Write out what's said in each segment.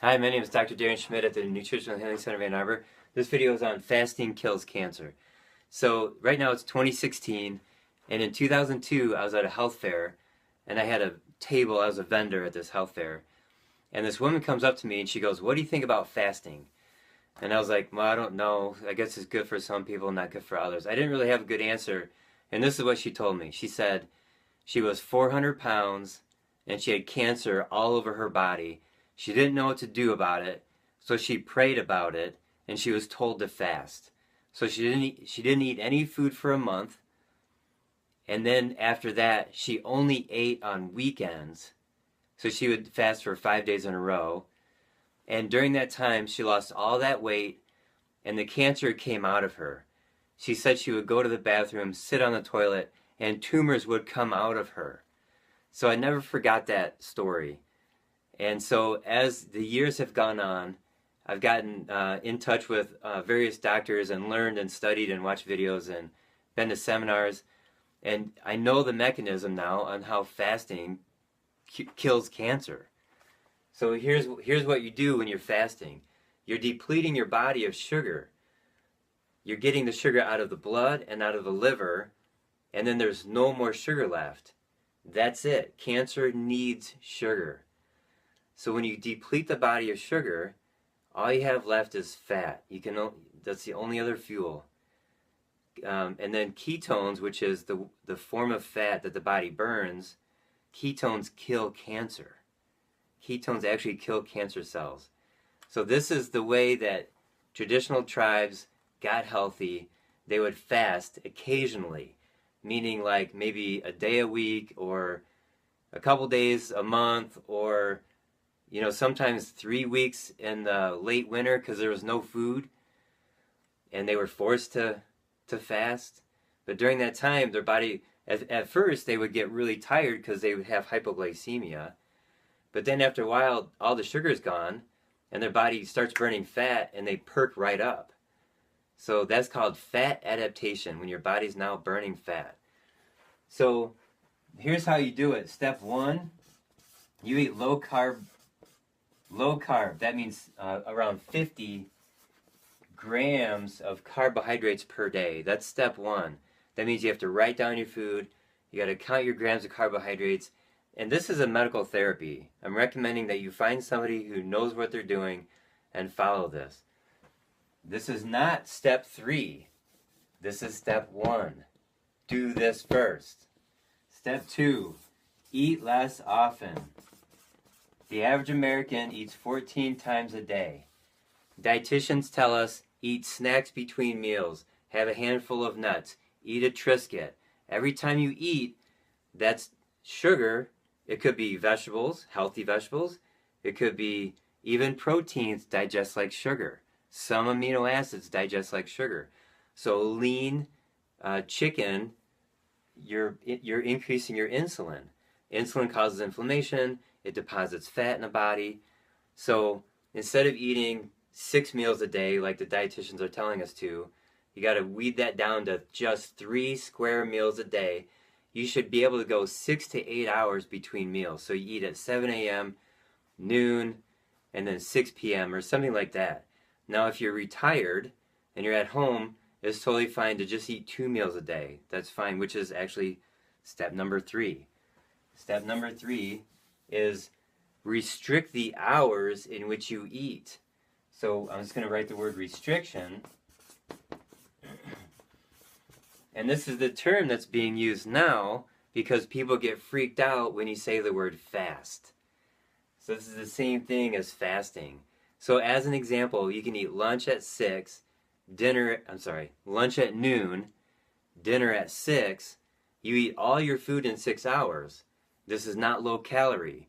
Hi, my name is Dr. Darren Schmidt at the Nutritional Healing Center of Ann Arbor. This video is on fasting kills cancer. So right now it's 2016, and in 2002 I was at a health fair, and I had a table. I was a vendor at this health fair, and this woman comes up to me and she goes, "What do you think about fasting?" And I was like, "Well, I don't know. I guess it's good for some people, not good for others." I didn't really have a good answer, and this is what she told me. She said she was 400 pounds and she had cancer all over her body. She didn't know what to do about it, so she prayed about it, and she was told to fast. So she didn't eat any food for a month, and then after that, she only ate on weekends. So she would fast for 5 days in a row, and during that time, she lost all that weight, and the cancer came out of her. She said she would go to the bathroom, sit on the toilet, and tumors would come out of her. So I never forgot that story. And so as the years have gone on, I've gotten in touch with various doctors and learned and studied and watched videos and been to seminars. And I know the mechanism now on how fasting kills cancer. So here's what you do when you're fasting. You're depleting your body of sugar. You're getting the sugar out of the blood and out of the liver, and then there's no more sugar left. That's it. Cancer needs sugar. So when you deplete the body of sugar, all you have left is fat. That's the only other fuel. And then ketones, which is the form of fat that the body burns, ketones kill cancer. Ketones actually kill cancer cells. So this is the way that traditional tribes got healthy. They would fast occasionally, meaning like maybe a day a week or a couple days a month, or sometimes 3 weeks in the late winter because there was no food and they were forced to fast. But during that time, their body, at first, they would get really tired because they would have hypoglycemia. But then after a while, all the sugar is gone and their body starts burning fat and they perk right up. So that's called fat adaptation, when your body's now burning fat. So here's how you do it. Step 1, you eat low carb. Low carb, that means around 50 grams of carbohydrates per day. That's step 1. That means you have to write down your food. You got to count your grams of carbohydrates. And this is a medical therapy. I'm recommending that you find somebody who knows what they're doing and follow this. This is not step 3. This is step 1. Do this first. Step 2, eat less often. The average American eats 14 times a day. Dietitians tell us eat snacks between meals, have a handful of nuts, eat a Triscuit. Every time you eat, that's sugar. It could be vegetables, healthy vegetables. It could be even proteins digest like sugar. Some amino acids digest like sugar. So lean chicken, you're increasing your insulin. Insulin causes inflammation. It deposits fat in the body. So instead of eating 6 meals a day like the dietitians are telling us to, you got to weed that down to just 3 square meals a day. You should be able to go 6 to 8 hours between meals. So you eat at 7 a.m., noon, and then 6 p.m. or something like that. Now if you're retired and you're at home, it's totally fine to just eat 2 meals a day. That's fine, which is actually step number 3. Step number 3 is restrict the hours in which you eat. So I'm just going to write the word restriction. And this is the term that's being used now because people get freaked out when you say the word fast. So this is the same thing as fasting. So as an example, you can eat lunch at 6, lunch at noon, dinner at 6. You eat all your food in 6 hours. This is not low calorie.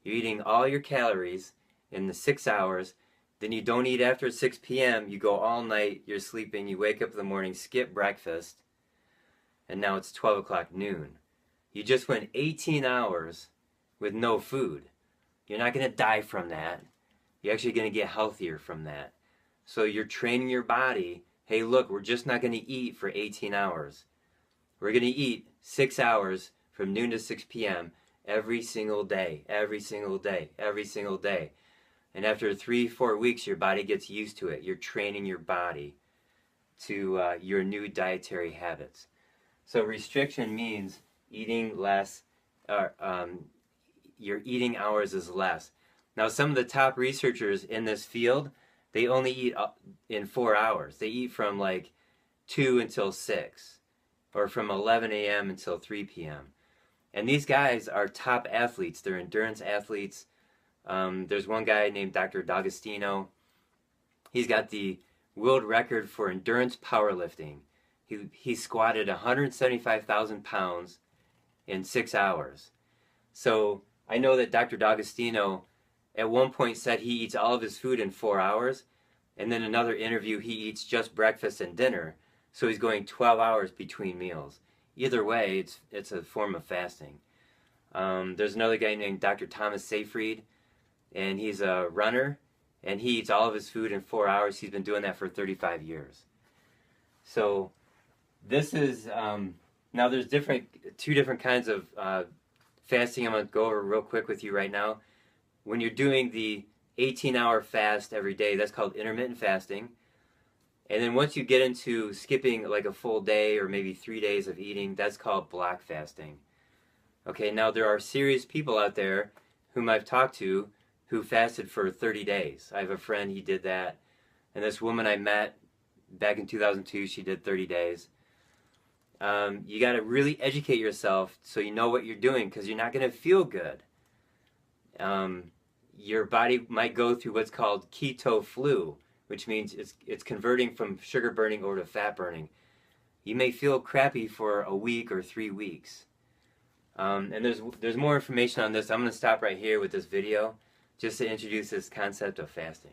You're eating all your calories in the 6 hours. Then you don't eat after 6 p.m. You go all night. You're sleeping. You wake up in the morning, skip breakfast. And now it's 12 o'clock noon. You just went 18 hours with no food. You're not going to die from that. You're actually going to get healthier from that. So you're training your body. Hey, look, we're just not going to eat for 18 hours. We're going to eat 6 hours from noon to 6 p.m. every single day, every single day, every single day. And after 3-4 weeks, your body gets used to it. You're training your body to your new dietary habits. So restriction means eating less, your eating hours is less. Now, some of the top researchers in this field, they only eat in 4 hours. They eat from like 2 until 6, or from 11 a.m. until 3 p.m. And these guys are top athletes. They're endurance athletes. There's one guy named Dr. D'Agostino. He's got the world record for endurance powerlifting. He squatted 175,000 pounds in 6 hours. So I know that Dr. D'Agostino at one point said he eats all of his food in 4 hours, and then another interview he eats just breakfast and dinner, so he's going 12 hours between meals. Either way, it's a form of fasting. There's another guy named Dr. Thomas Seyfried, and he's a runner, and he eats all of his food in 4 hours. He's been doing that for 35 years. So this is, now there's two different kinds of fasting I'm going to go over real quick with you right now. When you're doing the 18-hour fast every day, that's called intermittent fasting. And then once you get into skipping like a full day or maybe 3 days of eating, that's called block fasting. Okay, now there are serious people out there whom I've talked to who fasted for 30 days. I have a friend, he did that. And this woman I met back in 2002, she did 30 days. You got to really educate yourself so you know what you're doing, because you're not going to feel good. Your body might go through what's called keto flu, which means it's converting from sugar burning over to fat burning. You may feel crappy for a week or 3 weeks. And there's more information on this. I'm going to stop right here with this video just to introduce this concept of fasting.